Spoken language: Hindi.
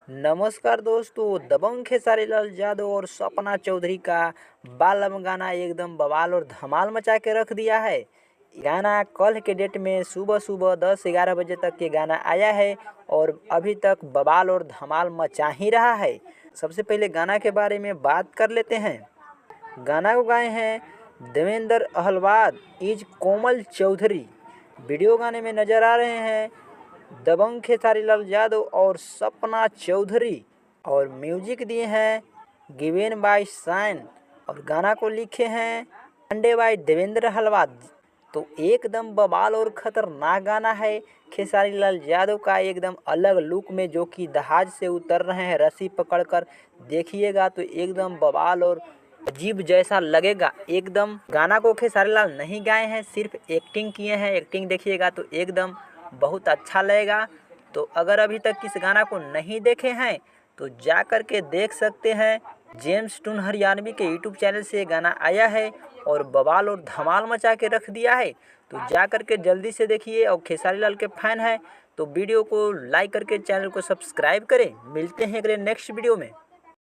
नमस्कार दोस्तों, दबंग खेसारी लाल यादव और सपना चौधरी का बालम गाना एकदम बवाल और धमाल मचा के रख दिया है। गाना कल के डेट में सुबह सुबह 10-11 बजे तक ये गाना आया है और अभी तक बवाल और धमाल मचा ही रहा है। सबसे पहले गाना के बारे में बात कर लेते हैं। गाना को गाए हैं देवेंद्र अहलवाद इज कोमल चौधरी। वीडियो गाने में नजर आ रहे हैं दबंग खेसारी लाल यादव और सपना चौधरी और म्यूजिक दिए हैं गिवेन बाय साइन और गाना को लिखे हैं अंडे बाय देवेंद्र हलवाद। तो एकदम बवाल और खतरनाक गाना है खेसारी लाल यादव का, एकदम अलग लुक में जो कि जहाज से उतर रहे हैं रस्सी पकड़कर। देखिएगा तो एकदम बवाल और अजीब जैसा लगेगा। एकदम गाना को खेसारी लाल नहीं गाए हैं, सिर्फ एक्टिंग किए हैं। एक्टिंग देखिएगा तो एकदम बहुत अच्छा लगेगा। तो अगर अभी तक इस गाना को नहीं देखे हैं तो जा कर के देख सकते हैं। जेम्स टून हरियाणवी के यूट्यूब चैनल से गाना आया है और बवाल और धमाल मचा के रख दिया है। तो जा कर के जल्दी से देखिए और खेसारी लाल के फैन हैं तो वीडियो को लाइक करके चैनल को सब्सक्राइब करें। मिलते हैं अगले नेक्स्ट वीडियो में।